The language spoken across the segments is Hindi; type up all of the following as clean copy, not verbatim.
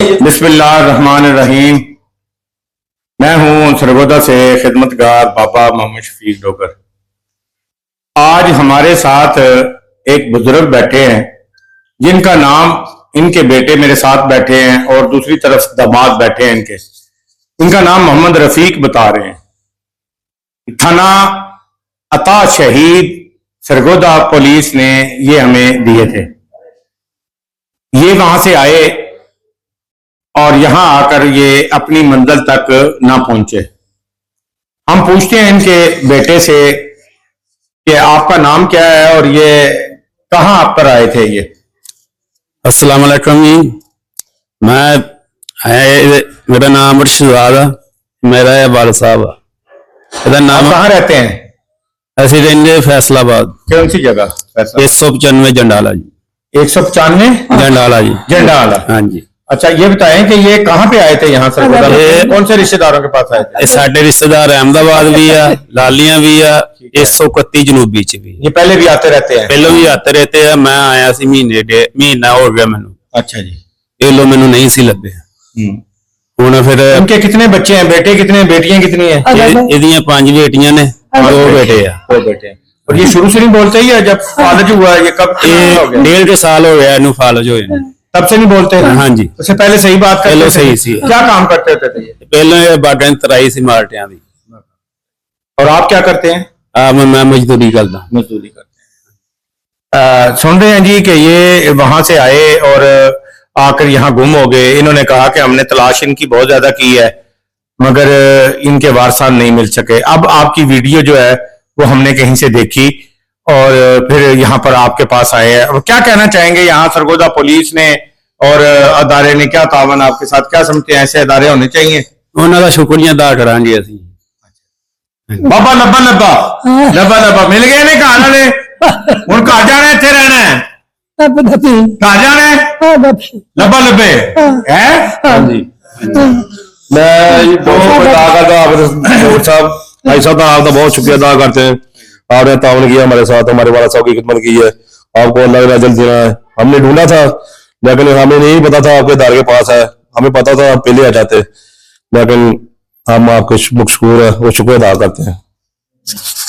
बिस्मिल्लाहिर्रहमानिर्रहीम। मैं हूं सरगोदा से खिदमतगार बाबा मोहम्मद शफीक डोगर। आज हमारे साथ एक बुजुर्ग बैठे हैं जिनका नाम, इनके बेटे मेरे साथ बैठे हैं और दूसरी तरफ दामाद बैठे हैं इनका नाम मोहम्मद रफीक बता रहे हैं। थाना अता शहीद सरगोदा पुलिस ने ये हमें दिए थे। ये वहां से आए और यहां आकर ये अपनी मंजिल तक ना पहुंचे। हम पूछते हैं इनके बेटे से कि आपका नाम क्या है और ये कहां आप पर आए थे। ये अस्सलाम वालेकुम जी। मेरा नाम अर्शदाद है, मेरा है वाल साहब। नाम कहाँ रहते हैं? ऐसे रेंजे फैसलाबाद। कौन सी जगह? 195 जंडाला जी। 195 जंडाला जी। जंडाला, हाँ जी। अच्छा, ये बताएं कि ये कहाँ पे आए थे? यहाँ सर कौन से रिश्तेदारों के पास आए थे? साढ़े रिश्तेदार अहमदाबाद भी है, लालियां भी है, 131 जनूबी च भी। ये पहले भी आते रहते हैं? पहले भी आते रहते हैं। मैं आया सी महीना हो गया मैनू। अच्छा जी। ये लो मैनू नहीं सी लगे। हुण फिर इनके कितने बच्चे हैं? बेटे कितने, बेटियां कितनी है? इहदियां 5 बेटियां ने, 2 बेटे हैं। 2 बेटे। और ये शुरू से नहीं बोलते ही है? जब फालज हुआ ये कब? 1.5 साल हो गया इन्हू फालज होए। तब से नहीं बोलते? हाँ जी। उससे पहले सही बात करते? पहले सही सी। क्या काम करते थे ये? पहले बागां तराई सी माल्टियां दी। और आप क्या करते हैं? मैं मजदूरी करता। मजदूरी करते हैं। सुन रहे हैं जी कि ये वहां से आए और आकर यहाँ गुम हो गए। इन्होंने कहा कि हमने तलाश इनकी बहुत ज्यादा की है मगर इनके वारसान नहीं मिल सके। अब आपकी वीडियो जो है वो हमने कहीं से देखी और फिर यहाँ पर आपके पास आए हैं। अब क्या कहना चाहेंगे? यहाँ सरगोदा पुलिस ने और अदारे ने क्या तावन आपके साथ, क्या समझते हैं ऐसे अदारे होने चाहिए? उन्होंने का शुक्रिया अदा करा जी असी। बाबा लब्बा लब्बा लब्बा लब्बा मिल गए ने घर वाले। हुण घर जाना, इत्थे रहना है? घर जाना है? लब्बा लब्बे है जी। मैं बहुत अदा करता हूँ साहब, भाई साहब आपका बहुत शुक्रिया अदा करते हैं। आपने तावन किया हमारे साथ, हमारे वाला साहब की खिदमत की है। आपको अल्लाह का अजर देना है। हमने ढूंढा था लेकिन हमें नहीं पता था आपके दार के पास है। हमें पता था आप पहले आ जाते, लेकिन हम आपके मशकूर है, वो शुक्र अदा करते हैं।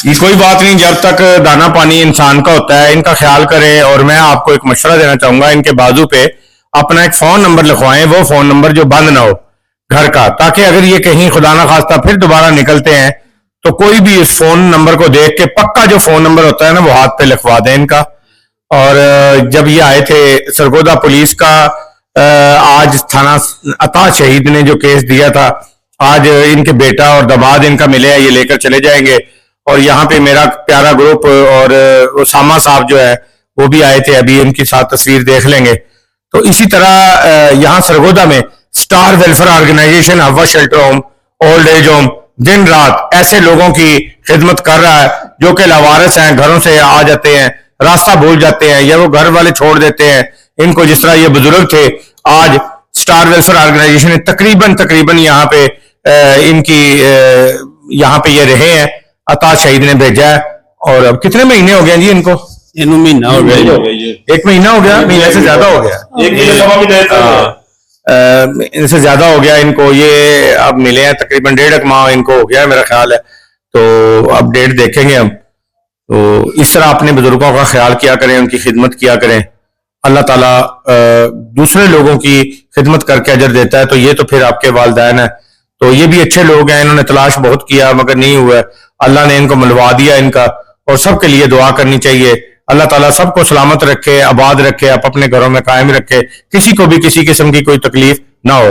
ये कोई बात नहीं, जब तक दाना पानी इंसान का होता है इनका ख्याल करें। और मैं आपको एक मशवरा देना चाहूंगा, इनके बाजू पे अपना एक फोन नंबर लिखवाएं, वो फोन नंबर जो बंद ना हो घर का, ताकि अगर ये कहीं खुदा ना खास्ता फिर दोबारा निकलते हैं तो कोई भी इस फोन नंबर को देख के पक्का जो फोन नंबर होता है ना वो हाथ पे लिखवा दें इनका। और जब ये आए थे सरगोदा पुलिस का आज थाना अता शहीद ने जो केस दिया था, आज इनके बेटा और दामाद इनका मिले हैं, ये लेकर चले जाएंगे। और यहाँ पे मेरा प्यारा ग्रुप और उसामा साहब जो है वो भी आए थे, अभी इनकी साथ तस्वीर देख लेंगे। तो इसी तरह यहाँ सरगोदा में स्टार वेलफेयर ऑर्गेनाइजेशन हवा shelter home, old age home दिन रात ऐसे लोगों की खिदमत कर रहा है जो कि लावारिस हैं, घरों से आ जाते हैं, रास्ता भूल जाते हैं या वो घर वाले छोड़ देते हैं इनको। जिस तरह ये बुजुर्ग थे, आज स्टार वेलफेयर ऑर्गेनाइजेशन ने तकरीबन यहाँ पे इनकी यहाँ पे ये रहे हैं, अता शहीद ने भेजा है। और अब कितने महीने हो गए जी इनको? इन्हों महीना हो गया। 1 महीना हो गया, महीने से ज्यादा हो गया, इनसे ज्यादा हो गया इनको। ये अब मिले हैं तकरीबन 1.5 माह इनको हो गया मेरा ख्याल है। तो अब डेट देखेंगे हम। तो इस तरह अपने बुजुर्गों का ख्याल किया करें, उनकी खिदमत किया करें। अल्लाह ताला दूसरे लोगों की खिदमत करके अजर देता है, तो ये तो फिर आपके वालिदैन है। तो ये भी अच्छे लोग हैं, इन्होंने तलाश बहुत किया मगर नहीं हुआ। अल्लाह ने इनको मिलवा दिया इनका। और सबके लिए दुआ करनी चाहिए, अल्लाह ताला सबको सलामत रखे, आबाद रखे, आप अपने घरों में कायम रखे, किसी को भी किसी किस्म की कोई तकलीफ ना हो।